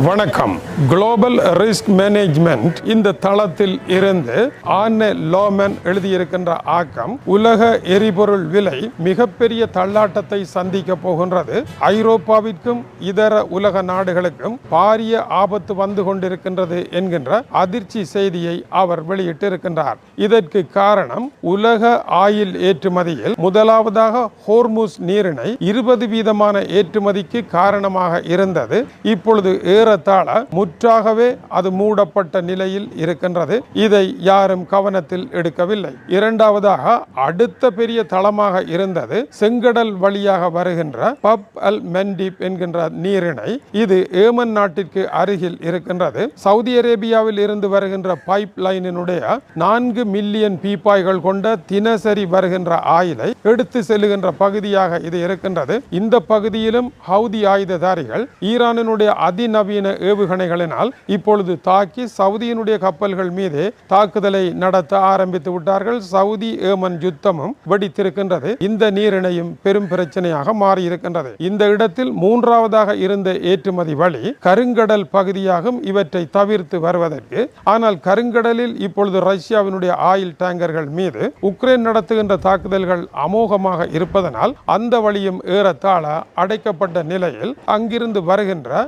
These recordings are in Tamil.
வணக்கம். குளோபல் ரிஸ்க் மேனேஜ்மெண்ட் இந்த தளத்தில் இருந்து ஆர்னே லோமன் எழுதியிருக்கின்ற ஆக்கம், உலக எரிபொருள் விலை மிகப்பெரிய தள்ளாட்டத்தை சந்திக்க போகின்றது. ஐரோப்பாவிற்கும் இதர உலக நாடுகளுக்கும் பாரிய ஆபத்து வந்து கொண்டிருக்கின்றது என்கின்ற அதிர்ச்சி செய்தியை அவர் வெளியிட்டிருக்கின்றார். இதற்கு காரணம், உலக ஆயில் ஏற்றுமதியில் முதலாவதாக ஹோர்முஸ் நீரிணை 20% ஏற்றுமதிக்கு காரணமாக இருந்தது. இப்பொழுது ஏறத்தாழ முற்றாகவே அது மூடப்பட்ட நிலையில் இருக்கின்றது. இதை யாரும் கவனத்தில் எடுக்கவில்லை. இரண்டாவதாக, அடுத்த பெரிய தளமாக இருந்தது செங்கடல் வழியாக வருகின்ற பப் அல் மெண்டிப் என்கின்ற நீரிணை. இது ஏமன் நாட்டிற்கு அருகில் இருக்கின்றது. சவுதி அரேபியாவில் இருந்து வருகின்ற பைப் லைனினுடைய 4 மில்லியன் பீப்பாய்கள் கொண்ட தினசரி வருகின்ற ஆயிலை எடுத்து செல்லுகின்ற பகுதியாக இது இருக்கின்றது. இந்த பகுதியிலும் ஹவுதி ஆயுததாரிகள் ஈரானினுடைய அதிநவீன ஏவுகணைகளினால் இப்பொழுது தாக்கி சவுதியினுடைய கப்பல்கள் மீது தாக்குதலை நடத்த ஆரம்பித்து விட்டார்கள். சவுதி ஏமன் யுத்தமும் வெடித்திருக்கின்றது. இந்த நீரிணையும் பெரும் பிரச்சனையாக மாறி இருக்கின்றது. இந்த இடத்தில் மூன்றாவதாக இருந்த ஏற்றுமதி வழி கருங்கடல் பகுதியாகும், இவற்றை தவிர்த்து வருவதற்கு. ஆனால் கருங்கடலில் இப்பொழுது ரஷ்யாவினுடைய ஆயில் டேங்கர்கள் மீது உக்ரைன் நடத்துகின்ற தாக்குதல்கள் அமோகமாக இருப்பதனால் அந்த வழியும் ஏறத்தாழ அடைக்கப்பட்ட நிலையில் அங்கிருந்து வருகின்ற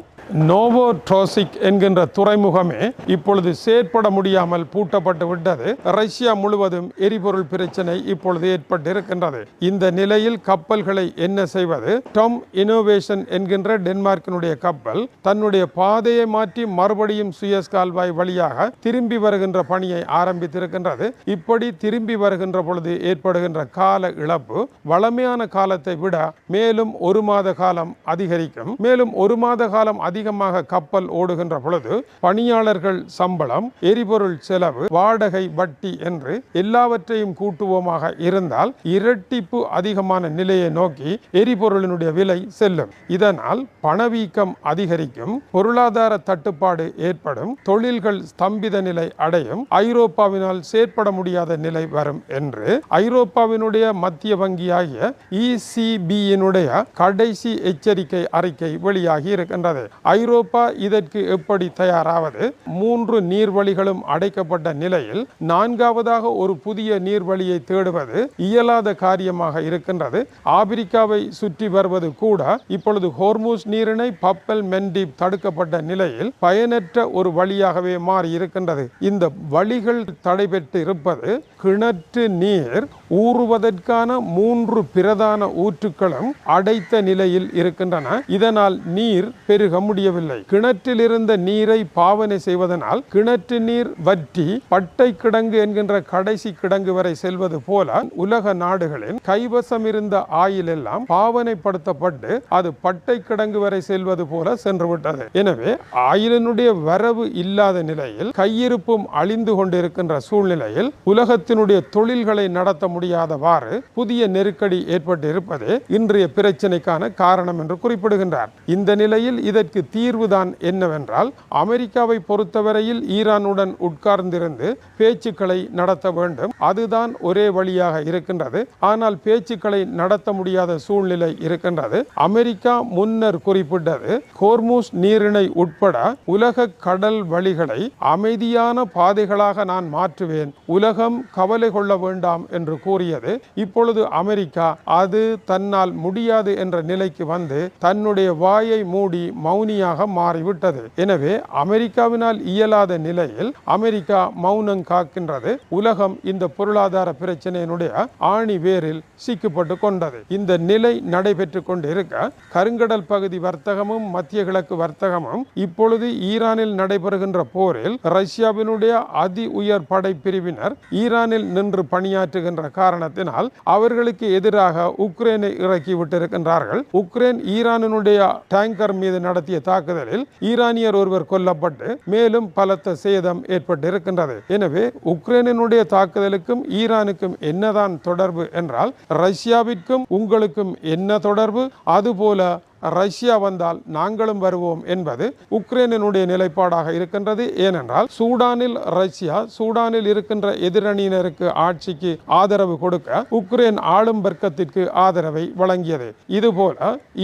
நோவோட்ரோசிக் என்கின்ற துறைமுகமே இப்பொழுது செயற்பட முடியாமல் பூட்டப்பட்டு விட்டது. ரஷ்யா முழுவதும் எரிபொருள் பிரச்சனை இப்பொழுது ஏற்பட்டிருக்கின்றது. இந்த நிலையில் கப்பல்களை என்ன செய்வது? டம் இனோவேஷன் என்கின்ற டென்மார்க்கினுடைய கப்பல் தன்னுடைய பாதையை மாற்றி மறுபடியும் சுயஸ் கால்வாய் வழியாக திரும்பி வருகின்ற பணியை ஆரம்பித்திருக்கின்றது. இப்படி திரும்பி வருகின்ற பொழுது ஏற்படுகின்ற கால இழப்பு வளமையான காலத்தை விட மேலும் 1 மாத காலம் அதிகரிக்கும். மேலும் 1 மாத காலம் அதிகமாக கப்பல் ஓடுகின்ற பொழுது பணியாளர்கள் சம்பளம், எரிபொருள் செலவு, வாடகை, வட்டி என்று எல்லாவற்றையும் கூட்டுவோமாக இருந்தால் இரட்டிப்பு அதிகமான நிலையை நோக்கி எரிபொருளினுடைய விலை செல்லும். இதனால் பணவீக்கம் அதிகரிக்கும், பொருளாதார தட்டுப்பாடு ஏற்படும், தொழில்கள் ஸ்தம்பித நிலை அடையும், ஐரோப்பாவினால் செயற்பட முடியாத நிலை வரும் என்று ஐரோப்பாவினுடைய மத்திய வங்கியாகிய ECB-யினுடைய கடைசி எச்சரிக்கை அறிக்கை வெளியாகி இருக்கின்றது. ஐரோப்பா இதற்கு எப்படி தயாராவது? 3 நீர்வழிகளும் அடைக்கப்பட்ட நிலையில் 4வதாக ஒரு புதிய நீர்வழியை தேடுவது இயலாத காரியமாக இருக்கின்றது. ஆப்பிரிக்காவை சுற்றி வருவது கூட இப்பொழுது ஹோர்முஸ் நீரிணை பப் அல் மெண்டிப் தடுக்கப்பட்ட நிலையில் பயனற்ற ஒரு வழியாகவே மாறி இருக்கின்றது. இந்த வழிகள் தடைபெற்று இருப்பது கிணற்று நீர் ஊறுவதற்கான 3 பிரதான ஊற்றுக்களும் அடைத்த நிலையில் இருக்கின்றன. இதனால் நீர் பெருக முடியவில்லை. கிணற்றில் இருந்த நீரை பாவனை செய்வதனால் கிணற்று நீர் வற்றி பட்டை கிடங்கு என்கின்ற கடைசி கிடங்கு வரை செல்வது போல உலக நாடுகளின் கைவசம் இருந்த ஆயில் எல்லாம் பாவனைப்படுத்தப்பட்டு அது பட்டை கிடங்கு வரை செல்வது போல சென்றுவிட்டது. எனவே ஆயிலினுடைய வரவு இல்லாத நிலையில் கையிருப்பும் அழிந்து கொண்டிருக்கின்ற சூழ்நிலையில் உலகத்தினுடைய தொழில்களை நடத்த முடியாதவாறு புதிய நெருக்கடி ஏற்பட்டு இருப்பதே இன்றைய பிரச்சனைக்கான காரணம் என்று குறிப்பிடுகின்றார். இந்த நிலையில் இதற்கு தீர்வுதான் என்னவென்றால், அமெரிக்காவை பொறுத்தவரையில் ஈரானுடன் உட்கார்ந்திருந்து பேச்சுக்களை நடத்த வேண்டும். அதுதான் ஒரே வழியாக இருக்கின்றது. ஆனால் பேச்சுக்களை நடத்த முடியாத சூழ்நிலை இருக்கின்றது. அமெரிக்கா முன்னர் குறிப்பிட்டது, ஹோர்முஸ் நீரிணை உட்பட உலக கடல் வழிகளை அமைதியான பாதைகளாக நான் மாற்றுவேன், உலகம் கவலை கொள்ள வேண்டாம் என்று கூறியது. இப்பொழுது அமெரிக்கா அது தன்னால் முடியாது என்ற நிலைக்கு வந்து தன்னுடைய வாயை மூடி மௌனியாக மாறிவிட்டது. எனவே அமெரிக்காவினால் இயலாத நிலையில் அமெரிக்கா மௌனம் காக்கின்றது. உலகம் இந்த பொருளாதார பிரச்சனையினுடைய ஆணி வேரில் சிக்கப்பட்டு கொண்டது. இந்த நிலை நடைபெற்றுக் கொண்டிருக்க கருங்கடல் பகுதி வர்த்தகமும் மத்திய கிழக்கு வர்த்தகமும் இப்பொழுது ஈரானில் நடைபெறுகின்ற போரில் ரஷ்யாவினுடைய அதி உயர் படை பிரிவினர் ஈரானில் நின்று பணியாற்றுகின்ற காரணத்தினால் அவர்களுக்கு எதிராக உக்ரைனை இறக்கி விட்டிருக்கின்றார்கள். உக்ரைன் ஈரானினுடைய டேங்கர் மீது நடத்திய தாக்குதலில் ஈரானியர் ஒருவர் கொல்லப்பட்டு மேலும் பலத்த சேதம் ஏற்பட்டிருக்கின்றது. எனவே உக்ரைனினுடைய தாக்குதலுக்கும் ஈரானுக்கும் என்னதான் தொடர்பு என்றால், ரஷ்யாவிற்கும் உங்களுக்கும் என்ன தொடர்பு? அதுபோல ரஷ்யா வந்தால் நாங்களும் வருவோம் என்பது உக்ரைனினுடைய நிலைப்பாடாக இருக்கின்றது. ஏனென்றால் சூடானில் ரஷ்யா சூடானில் இருக்கின்ற எதிரணியினருக்கு ஆட்சிக்கு ஆதரவு கொடுக்க உக்ரைன் ஆளும் வர்க்கத்திற்கு ஆதரவை வழங்கியது. இதுபோல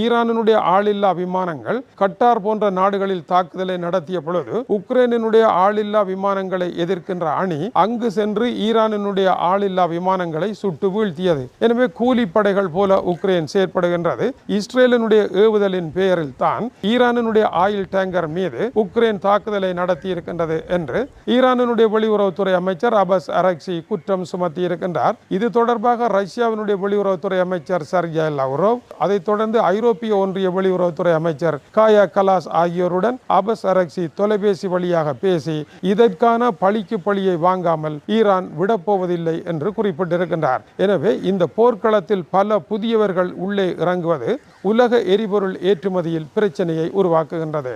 ஈரானினுடைய ஆளில்லா விமானங்கள் கட்டார் போன்ற நாடுகளில் தாக்குதலை நடத்திய பொழுது உக்ரைனினுடைய ஆளில்லா விமானங்களை எதிர்க்கின்ற அணி அங்கு சென்று ஈரானினுடைய ஆளில்லா விமானங்களை சுட்டு வீழ்த்தியது. எனவே கூலிப்படைகள் போல உக்ரைன் செயற்படுகின்றது. இஸ்ரேலினுடைய ஏவுதலின் பெயரில் தான் ஈரானினுடைய ஆயில் டேங்கர் மீது உக்ரைன் தாக்குதலை நடத்தி இருக்கின்றது என்று ஈரானினுடைய வெளியுறவுத்துறை அமைச்சர் அபாஸ் அரக்சி குற்றம் சுமத்தி இருக்கின்றார். இது தொடர்பாக ரஷ்யாவினுடைய வெளியுறவுத்துறை அமைச்சர் சர்ஜே லவ்ரோவ், அதைத் தொடர்ந்து ஐரோப்பிய ஒன்றிய வெளியுறவுத்துறை அமைச்சர் காயா கலாஸ் ஆகியோருடன் அபாஸ் அரக்சி தொலைபேசி வழியாக பேசி இதற்கான பழிக்கு பழியை வாங்காமல் ஈரான் விடப்போவதில்லை என்று குறிப்பிட்டிருக்கின்றார். எனவே இந்த போர்க்களத்தில் பல புதியவர்கள் உள்ளே இறங்குவது உலக எரிபொருள் ஏற்றுமதியில் பிரச்சனையை உருவாக்குகின்றது.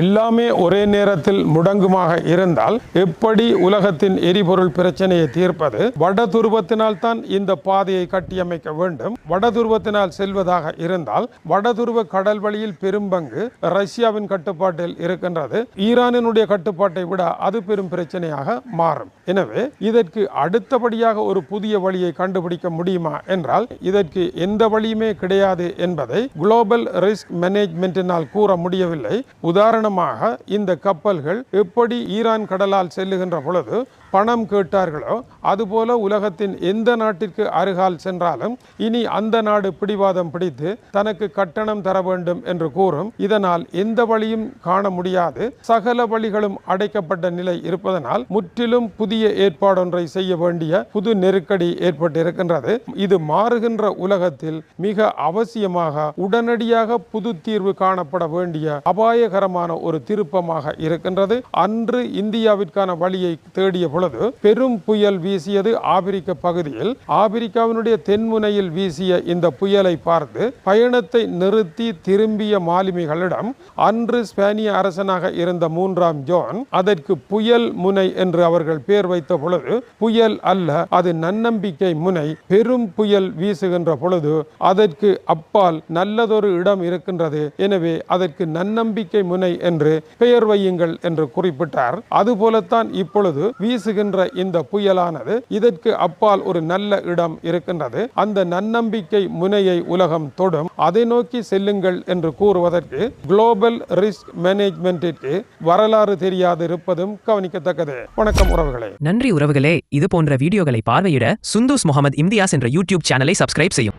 எல்லாமே ஒரே நேரத்தில் முடங்குமாக இருந்தால் எப்படி உலகத்தின் எரிபொருள் பிரச்சனையை தீர்ப்பது? வட துருவத்தினால் தான் இந்த பாதையை கட்டியமைக்க வேண்டும். வட துருவத்தினால் செல்வதாக இருந்தால் வடதுருவ கடல் வழியில் பெரும்பங்கு ரஷ்யாவின் கட்டுப்பாட்டில் இருக்கின்றது. ஈரானினுடைய கட்டுப்பாட்டை விட அது பெரும் பிரச்சனையாக மாறும். எனவே இதற்கு அடுத்தபடியாக ஒரு புதிய வழியை கண்டுபிடிக்க முடியுமா என்றால் இதற்கு எந்த வழியுமே கிடையாது என்பதை குளோபல் ரிஸ்க் மேனேஜ்மென்ட்டினால் கூற முடியவில்லை. உதாரணமாக இந்த கப்பல்கள் எப்படி ஈரான் கடலால் செல்லுகின்ற பொழுது பணம் கேட்டார்களோ அதுபோல உலகத்தின் எந்த நாட்டிற்கு அருகால் சென்றாலும் இனி அந்த நாடு பிடிவாதம் பிடித்து தனக்கு கட்டணம் தர வேண்டும் என்று கூறும். இதனால் எந்த வழியும் காண முடியாது, சகல வழிகளும் அடைக்கப்பட்ட நிலை இருப்பதனால் முற்றிலும் புதிய ஏற்பாடொன்றை செய்ய வேண்டிய புது நெருக்கடி ஏற்பட்டிருக்கின்றது. இது மாறுகின்ற உலகத்தில் மிக அவசியமாக உடனடியாக புது தீர்வு காணப்பட வேண்டிய அபாயகரமான ஒரு திருப்பமாக இருக்கின்றது. அன்று இந்தியாவிற்கான வழியை தேடிய பொழுது பெரும் புயல் வீசியது ஆப்பிரிக்க பகுதியில். ஆப்பிரிக்காவினுடைய தென்முனையில் வீசிய இந்த புயலை பார்த்து பயணத்தை நிறுத்தி திரும்பிய மாலுமிகளிடம் அன்று ஸ்பானிய அரசனாக இருந்த 3ஆம் ஜான் அதற்கு புயல் முனை என்று அவர்கள் பெயர் வைத்த பொழுது புயல் அல்ல, அது நன்னம்பிக்கை முனை. பெரும் புயல் வீசுகின்ற பொழுது அதற்கு அப்பால் நல்லதொரு இடம் இருக்கின்றது, எனவே அதற்கு நன்னம்பிக்கை முனை என்று பெயர் வையுங்கள் என்று குறிப்பிட்டார். அதுபோலத்தான் இப்பொழுது வீசுகின்ற இந்த புயலானது இதற்கு அப்பால் ஒரு நல்ல இடம் இருக்கின்றது, அந்த நன்னம்பிக்கை முனையை உலகம் தொடும், அதை நோக்கி செல்லுங்கள் என்று கூறுவதற்கு குளோபல் ரிஸ்க் மேனேஜ்மென்ட்டிற்கு வரலாறு தெரியாது இருப்பதும் கவனிக்கத்தக்கது. வணக்கம் உறவுகளே. நன்றி உறவுகளே. இது போன்ற வீடியோகளை பார்வையிட சுந்தூஸ் முகமது இம்தியாஸ் என்ற யூடியூப் சேனலை சப்ஸ்கிரைப் செய்யும்.